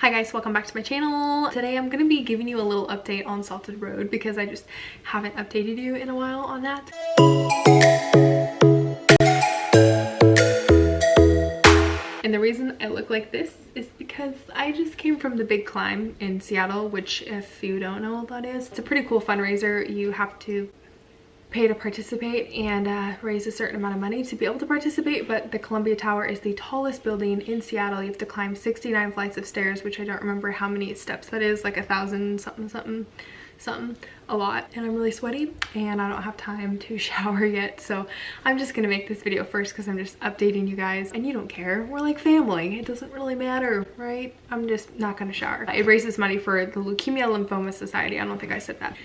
Hi guys, welcome back to my channel. Today I'm going to be giving you a little update on Salted Road because I just haven't updated you in a while on that. And the reason I look like this is because I just came from the big climb in Seattle, which if you don't know what that is, it's a pretty cool fundraiser. You have to pay to participate and raise a certain amount of money to be able to participate, but the Columbia Tower is the tallest building in Seattle. You have to climb 69 flights of stairs, which I don't remember how many steps that is, like 1,000 something, a lot. And I'm really sweaty and I don't have time to shower yet, so I'm just gonna make this video first because I'm just updating you guys and you don't care. We're like family, it doesn't really matter, right? I'm just not gonna shower. It raises money for the Leukemia Lymphoma Society. I don't think I said that.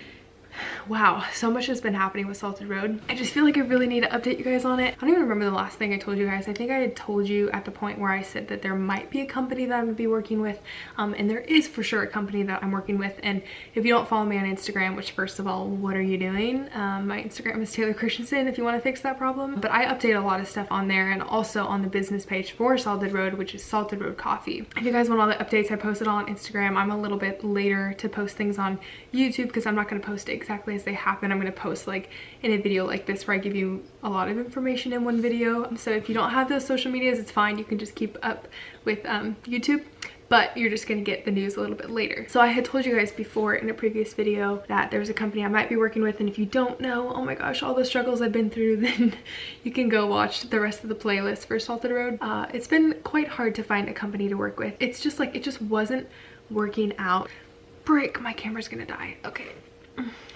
Wow, so much has been happening with Salted Road. I just feel like I really need to update you guys on it. I don't even remember the last thing I told you guys. I think I had told you at the point where I said that there might be a company that I'm gonna be working with, and there is for sure a company that I'm working with. And if you don't follow me on Instagram, which first of all, what are you doing? My Instagram is taylorchristianson if you want to fix that problem. But I update a lot of stuff on there and also on the business page for Salted Road, which is Salted Road Coffee. If you guys want all the updates, I post it all on Instagram. I'm a little bit later to post things on YouTube because I'm not going to post it exactly as they happen. I'm going to post like in a video like this where I give you a lot of information in one video. So if you don't have those social medias, it's fine. You can just keep up with YouTube, but you're just going to get the news a little bit later. So I had told you guys before in a previous video that there's a company I might be working with, and if you don't know, oh my gosh, all the struggles I've been through, then you can go watch the rest of the playlist for Salted Road. It's been quite hard to find a company to work with. It's just like, it just wasn't working out. Break, my camera's gonna die.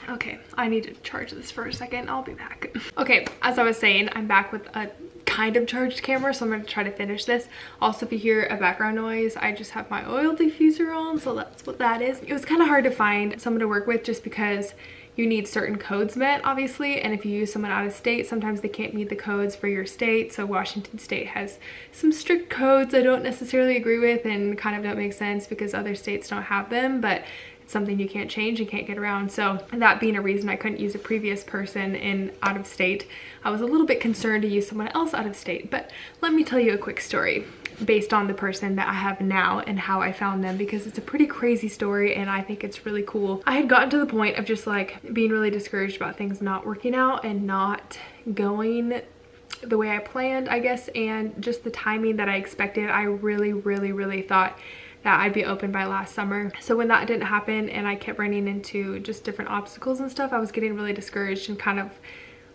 Okay, I need to charge this for a second. I'll be back. Okay, as I was saying, I'm back with a kind of charged camera, so I'm going to try to finish this. Also, if you hear a background noise, I just have my oil diffuser on, so that's what that is. It was kind of hard to find someone to work with just because you need certain codes met, obviously, and if you use someone out of state, sometimes they can't meet the codes for your state. So Washington State has some strict codes I don't necessarily agree with and kind of don't make sense because other states don't have them, but something you can't change, you can't get around. So that being a reason I couldn't use a previous person in out of state, I was a little bit concerned to use someone else out of state. But let me tell you a quick story based on the person that I have now and how I found them, because it's a pretty crazy story and I think it's really cool. I had gotten to the point of just like being really discouraged about things not working out and not going the way I planned, I guess, and just the timing that I expected. I really thought that I'd be open by last summer. So when that didn't happen and I kept running into just different obstacles and stuff, I was getting really discouraged and kind of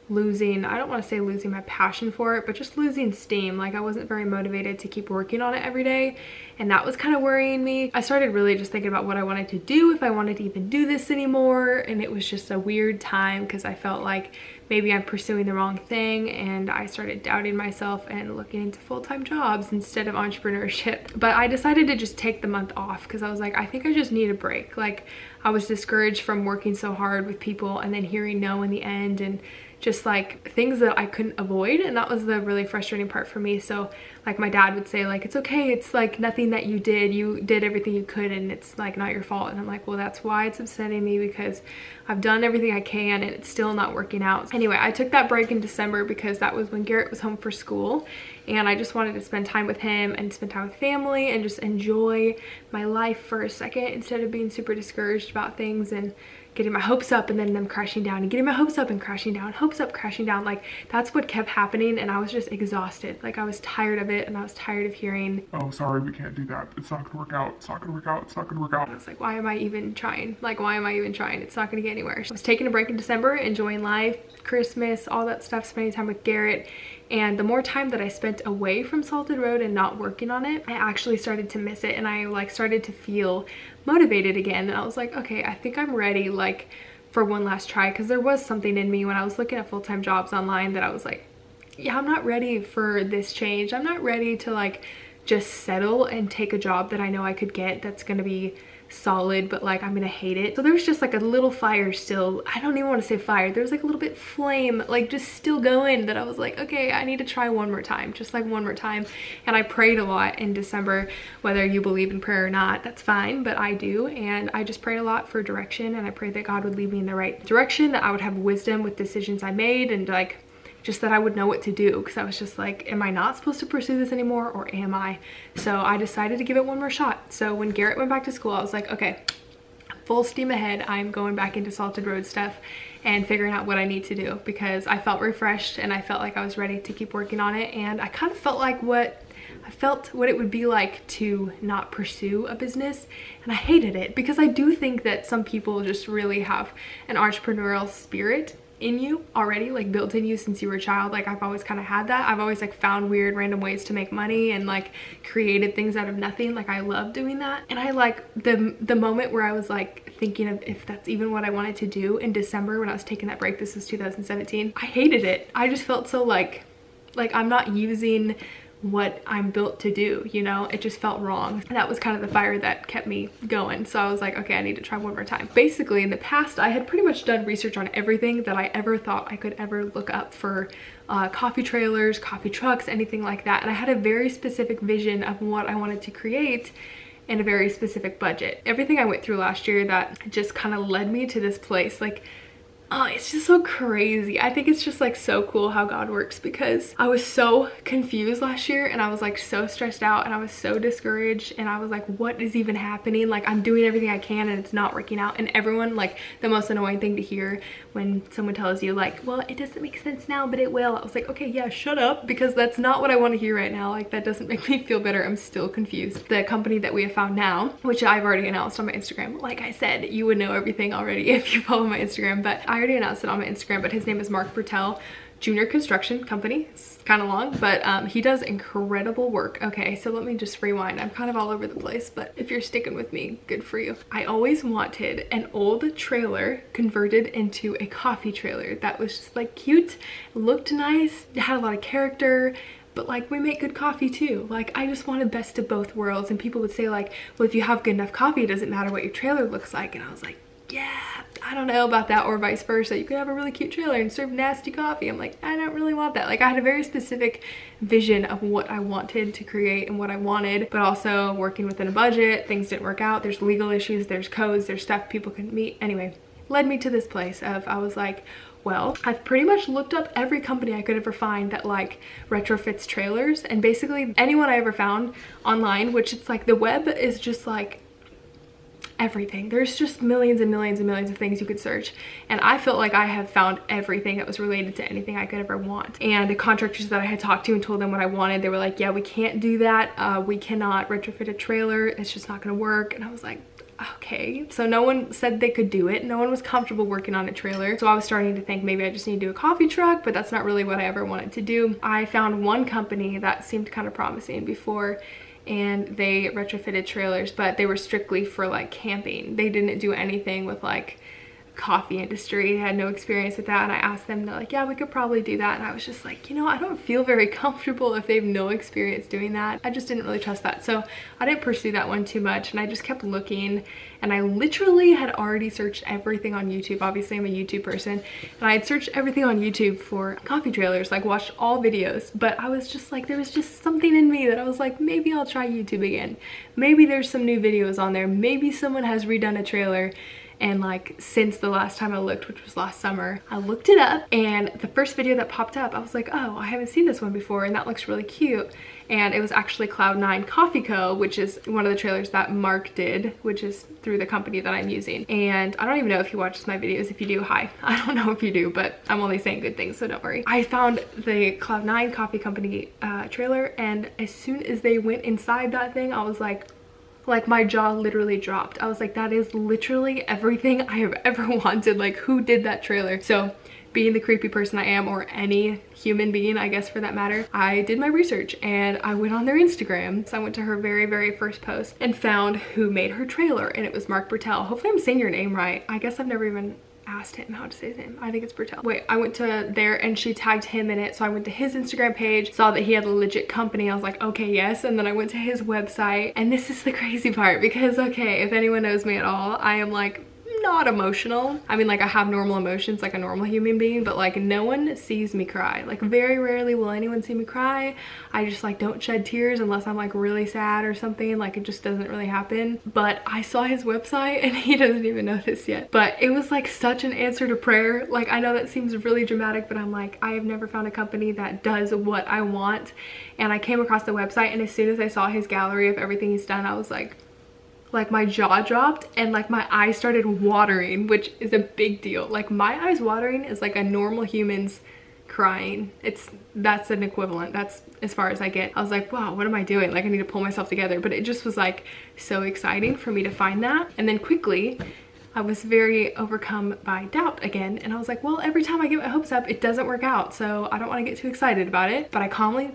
losing, I don't want to say losing my passion for it, but just losing steam. Like I wasn't very motivated to keep working on it every day, and that was kind of worrying me. I started really just thinking about what I wanted to do, if I wanted to even do this anymore, and it was just a weird time because I felt like maybe I'm pursuing the wrong thing, and I started doubting myself and looking into full-time jobs instead of entrepreneurship. But I decided to just take the month off because I was like, I think I just need a break. Like I was discouraged from working so hard with people and then hearing no in the end, and just like things that I couldn't avoid, and that was the really frustrating part for me. So like my dad would say like, it's okay, it's like nothing that you did everything you could and it's like not your fault. And I'm like, well, that's why it's upsetting me, because I've done everything I can and it's still not working out. Anyway, I took that break in December because that was when Garrett was home for school, and I just wanted to spend time with him and spend time with family and just enjoy my life for a second instead of being super discouraged about things and getting my hopes up and then them crashing down and getting my hopes up and crashing down, hopes up, crashing down. Like that's what kept happening, and I was just exhausted. Like I was tired of it, and I was tired of hearing, oh, sorry, we can't do that. It's not gonna work out. It's not gonna work out. It's not gonna work out. And I was like, why am I even trying? Like, why am I even trying? It's not gonna get anywhere. So I was taking a break in December, enjoying life, Christmas, all that stuff, spending time with Garrett. And the more time that I spent away from Salted Road and not working on it, I actually started to miss it, and I like started to feel motivated again. And I was like, okay, I think I'm ready like for one last try, because there was something in me when I was looking at full-time jobs online that I was like, yeah, I'm not ready for this change. I'm not ready to like just settle and take a job that I know I could get that's gonna be solid, but like I'm gonna hate it. So there was just like a little fire still. I don't even want to say fire. There was like a little bit flame like just still going, that I was like, okay, I need to try one more time, just like one more time. And I prayed a lot in December. Whether you believe in prayer or not, that's fine, but I do. And I just prayed a lot for direction, and I prayed that God would lead me in the right direction, that I would have wisdom with decisions I made, and like just that I would know what to do, because I was just like, am I not supposed to pursue this anymore, or am I? So I decided to give it one more shot. So when Garrett went back to school, I was like, okay, full steam ahead. I'm going back into Salted Road stuff and figuring out what I need to do, because I felt refreshed and I felt like I was ready to keep working on it. And I kind of felt like what it would be like to not pursue a business, and I hated it, because I do think that some people just really have an entrepreneurial spirit in you already, like built in you since you were a child. Like I've always kind of had that. I've always like found weird random ways to make money and like created things out of nothing. Like I love doing that. And I like the moment where I was like thinking of if that's even what I wanted to do in December when I was taking that break. This was 2017. I hated it. I just felt so like I'm not using what I'm built to do, you know? It just felt wrong. And that was kind of the fire that kept me going. So I was like, okay, I need to try one more time. Basically, in the past, I had pretty much done research on everything that I ever thought I could ever look up for coffee trailers, coffee trucks, anything like that. And I had a very specific vision of what I wanted to create and a very specific budget. Everything I went through last year that just kind of led me to this place, like, oh, it's just so crazy. I think it's just like so cool how God works, because I was so confused last year and I was like so stressed out and I was so discouraged and I was like, what is even happening? Like I'm doing everything I can and it's not working out. And everyone, like the most annoying thing to hear when someone tells you like, well, it doesn't make sense now, but it will. I was like, okay, yeah, shut up, because that's not what I want to hear right now. Like that doesn't make me feel better. I'm still confused. The company that we have found now, which I've already announced on my Instagram, like I said, you would know everything already if you follow my Instagram, but I already announced it on my Instagram, but his name is Mark Bertel Junior Construction Company. It's kind of long, but he does incredible work. Okay, so let me just rewind. I'm kind of all over the place, but if you're sticking with me, good for you. I always wanted an old trailer converted into a coffee trailer that was just like cute, looked nice, it had a lot of character, but like we make good coffee too. Like I just wanted best of both worlds. And people would say like, well, if you have good enough coffee, it doesn't matter what your trailer looks like. And I was like, yeah, I don't know about that, or vice versa. You could have a really cute trailer and serve nasty coffee. I'm like, I don't really want that. Like I had a very specific vision of what I wanted to create and what I wanted, but also working within a budget. Things didn't work out. There's legal issues, there's codes, there's stuff people couldn't meet. Anyway, led me to this place of, I was like, well, I've pretty much looked up every company I could ever find that like retrofits trailers, and basically anyone I ever found online, which it's like the web is just like everything. There's just millions and millions and millions of things you could search, and I felt like I have found everything that was related to anything I could ever want. And the contractors that I had talked to and told them what I wanted, they were like, yeah, we can't do that. We cannot retrofit a trailer. It's just not gonna work. And I was like, okay. So no one said they could do it. No one was comfortable working on a trailer. So I was starting to think maybe I just need to do a coffee truck, but that's not really what I ever wanted to do. I found one company that seemed kind of promising before, and they retrofitted trailers, but they were strictly for like camping. They didn't do anything with like coffee industry. I had no experience with that, and I asked them, they're like, yeah, we could probably do that. And I was just like, you know, I don't feel very comfortable if they have no experience doing that. I just didn't really trust that, so I didn't pursue that one too much. And I just kept looking, and I literally had already searched everything on YouTube. Obviously I'm a YouTube person, and I had searched everything on YouTube for coffee trailers, like watched all videos, but I was just like, there was just something in me that I was like, maybe I'll try YouTube again. Maybe there's some new videos on there. Maybe someone has redone a trailer. And like since the last time I looked, which was last summer, I looked it up, and the first video that popped up, I was like, oh, I haven't seen this one before, and that looks really cute. And it was actually Cloud9 Coffee Co., which is one of the trailers that Mark did, which is through the company that I'm using. And I don't even know if he watches my videos. If you do, hi. I don't know if you do, but I'm only saying good things, so don't worry. I found the Cloud9 Coffee Company trailer, and as soon as they went inside that thing, I was like my jaw literally dropped. I was like, that is literally everything I have ever wanted. Like, who did that trailer? So being the creepy person I am, or any human being, I guess, for that matter, I did my research and I went on their Instagram. So I went to her very, very first post and found who made her trailer, and it was Mark Bertel. Hopefully I'm saying your name right. I guess I've never even asked him how to say his name. I think it's Bertel. Wait, I went to there and she tagged him in it. So I went to his Instagram page, saw that he had a legit company. I was like, okay, yes. And then I went to his website, and this is the crazy part, because okay, if anyone knows me at all, I am like not emotional. I mean, like, I have normal emotions like a normal human being, but like no one sees me cry. Like very rarely will anyone see me cry. I just like don't shed tears unless I'm like really sad or something. Like it just doesn't really happen. But I saw his website and he doesn't even know this yet, but it was like such an answer to prayer. Like I know that seems really dramatic, but I'm like, I have never found a company that does what I want. And I came across the website, and as soon as I saw his gallery of everything he's done, I was like my jaw dropped and like my eyes started watering, which is a big deal. Like my eyes watering is like a normal human's crying. That's an equivalent. That's as far as I get. I was like, wow, what am I doing? Like I need to pull myself together. But it just was like so exciting for me to find that. And then quickly I was very overcome by doubt again, and I was like, well, every time I get my hopes up, it doesn't work out, so I don't want to get too excited about it. But I calmly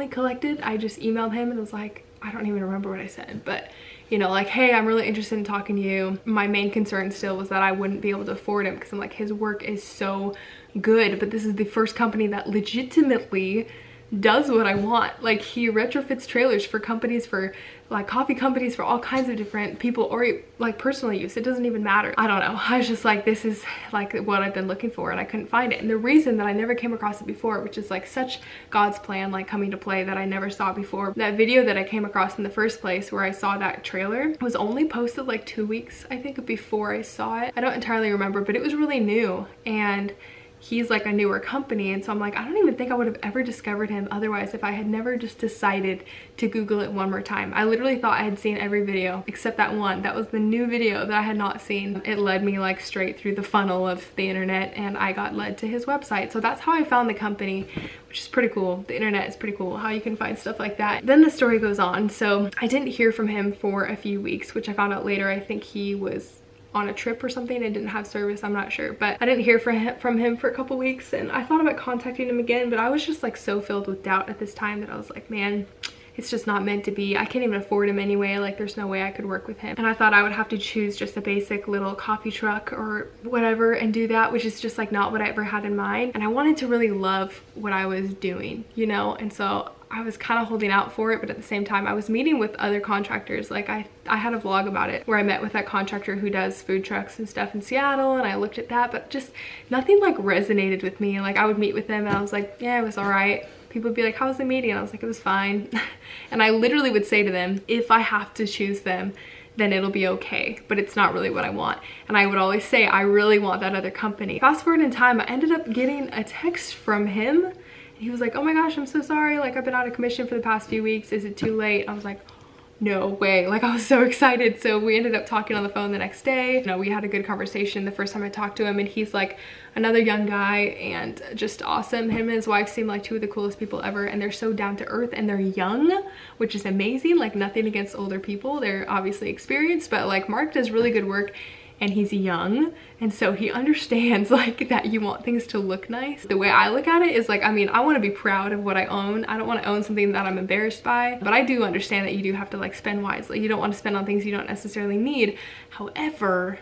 collected. I just emailed him and was like, I don't even remember what I said, but you know, like, hey, I'm really interested in talking to you. My main concern still was that I wouldn't be able to afford him, because I'm like, his work is so good, but this is the first company that legitimately does what I want. Like he retrofits trailers for companies, for like coffee companies, for all kinds of different people, or like personal use. It doesn't even matter. I don't know. I was just like, this is like what I've been looking for, and I couldn't find it. And the reason that I never came across it before, which is like such God's plan, like coming to play, that I never saw before. That video that I came across in the first place where I saw that trailer was only posted like 2 weeks, I think, before I saw it. I don't entirely remember, but it was really new, and he's like a newer company, and so I'm like, I don't even think I would have ever discovered him otherwise if I had never just decided to Google it one more time. I literally thought I had seen every video except that one. That was the new video that I had not seen. It led me like straight through the funnel of the internet, and I got led to his website. So that's how I found the company, which is pretty cool. The internet is pretty cool, how you can find stuff like that. Then the story goes on. So I didn't hear from him for a few weeks, which I found out later. I think he was on a trip or something and didn't have service, I'm not sure, but I didn't hear from him for a couple weeks, and I thought about contacting him again, but I was just like so filled with doubt at this time that I was like, man, it's just not meant to be. I can't even afford him anyway. Like there's no way I could work with him. And I thought I would have to choose just a basic little coffee truck or whatever and do that, which is just like not what I ever had in mind. And I wanted to really love what I was doing, you know? And so I was kind of holding out for it, but at the same time I was meeting with other contractors. Like I had a vlog about it where I met with that contractor who does food trucks and stuff in Seattle, and I looked at that, but just nothing like resonated with me. Like I would meet with them and I was like, yeah, it was all right. People would be like, how was the meeting? And I was like, it was fine. And I literally would say to them, if I have to choose them, then it'll be okay, but it's not really what I want. And I would always say, I really want that other company. Fast forward in time, I ended up getting a text from him. He was like, oh my gosh, I'm so sorry. Like I've been out of commission for the past few weeks. Is it too late? I was like, no way. Like I was so excited. So we ended up talking on the phone the next day. You know, we had a good conversation the first time I talked to him, and he's like another young guy and just awesome. Him and his wife seem like two of the coolest people ever, and they're so down to earth, and they're young, which is amazing. Like nothing against older people. They're obviously experienced, but like Mark does really good work, and he's young, and so he understands like that you want things to look nice. The way I look at it is like, I mean, I want to be proud of what I own. I don't want to own something that I'm embarrassed by, but I do understand that you do have to like spend wisely. You don't want to spend on things you don't necessarily need. However,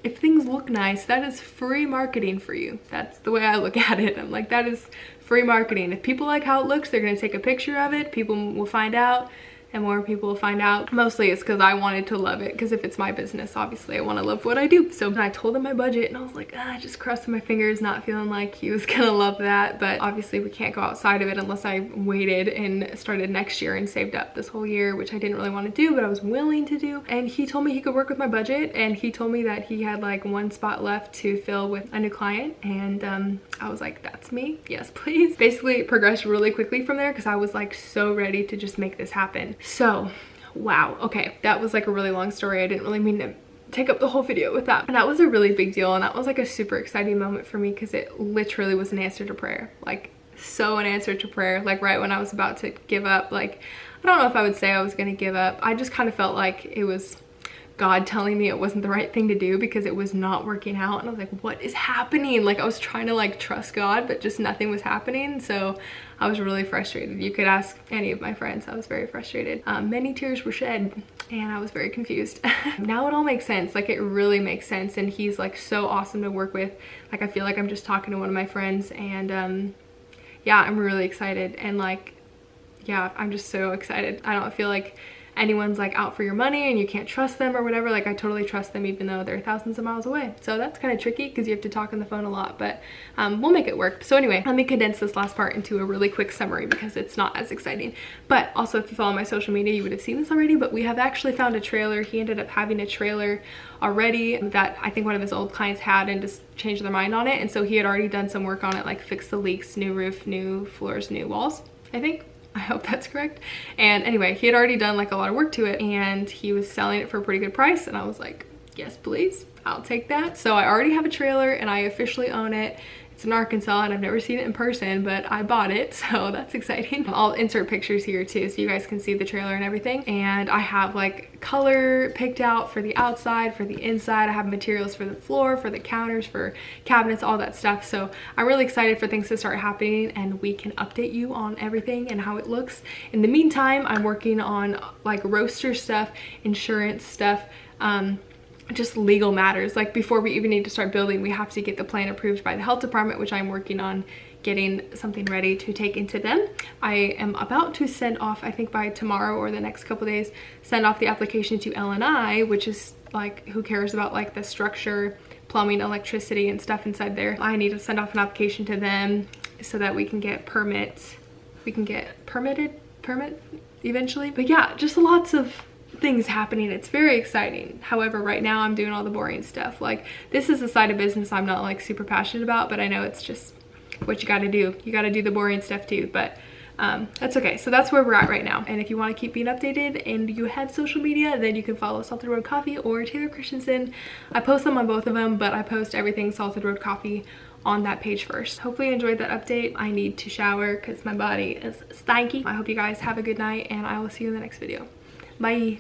if things look nice, that is free marketing for you. That's the way I look at it. I'm like, that is free marketing. If people like how it looks, they're going to take a picture of it. People will find out, and more people will find out. Mostly it's because I wanted to love it, because if it's my business, obviously I want to love what I do. So I told him my budget, and I was like, just crossing my fingers, not feeling like he was gonna love that. But obviously we can't go outside of it unless I waited and started next year and saved up this whole year, which I didn't really want to do, but I was willing to do. And he told me he could work with my budget, and he told me that he had like one spot left to fill with a new client, and I was like, that's me, yes please. Basically it progressed really quickly from there, because I was like so ready to just make this happen. So wow, okay, that was like a really long story. I didn't really mean to take up the whole video with that, and that was a really big deal, and that was like a super exciting moment for me, because it literally was an answer to prayer. Like so an answer to prayer. Like right when I was about to give up, like I don't know if I would say I was gonna give up. I just kind of felt like it was God telling me it wasn't the right thing to do, because it was not working out, and I was like, what is happening? Like I was trying to like trust God, but just nothing was happening. So I was really frustrated. You could ask any of my friends. I was very frustrated. Many tears were shed, and I was very confused. Now it all makes sense. Like it really makes sense, and he's like so awesome to work with. Like I feel like I'm just talking to one of my friends, and yeah, I'm really excited, and like yeah, I'm just so excited. I don't feel like anyone's like out for your money and you can't trust them or whatever. Like I totally trust them even though they're thousands of miles away. So that's kind of tricky because you have to talk on the phone a lot, but we'll make it work. So anyway, let me condense this last part into a really quick summary because it's not as exciting. But also if you follow my social media, you would have seen this already, but we have actually found a trailer. He ended up having a trailer already that I think one of his old clients had and just changed their mind on it. And so he had already done some work on it, like fixed the leaks, new roof, new floors, new walls, I think. I hope that's correct. And anyway, he had already done like a lot of work to it and he was selling it for a pretty good price. And I was like, yes, please, I'll take that. So I already have a trailer and I officially own it. It's in Arkansas and I've never seen it in person, but I bought it, so that's exciting. I'll insert pictures here too so you guys can see the trailer and everything. And I have like color picked out for the outside, for the inside. I have materials for the floor, for the counters, for cabinets, all that stuff. So I'm really excited for things to start happening and we can update you on everything and how it looks. In the meantime, I'm working on like roaster stuff, insurance stuff, just legal matters. Like before we even need to start building, we have to get the plan approved by the health department, which I'm working on getting something ready to take into them. I am about to send off, I think by tomorrow or the next couple days, send off the application to LNI, which is like who cares about like the structure, plumbing, electricity and stuff inside there. I need to send off an application to them so that we can get permit eventually. But yeah, just lots of things happening. It's very exciting. However, right now I'm doing all the boring stuff. Like this is a side of business I'm not like super passionate about, but I know it's just what you got to do. You got to do the boring stuff too, but that's okay. So that's where we're at right now. And if you want to keep being updated and you have social media, then you can follow Salted Road Coffee or Taylor Christianson. I post them on both of them, but I post everything Salted Road Coffee on that page first. Hopefully you enjoyed that update. I need to shower because my body is stanky. I hope you guys have a good night and I will see you in the next video. Bye.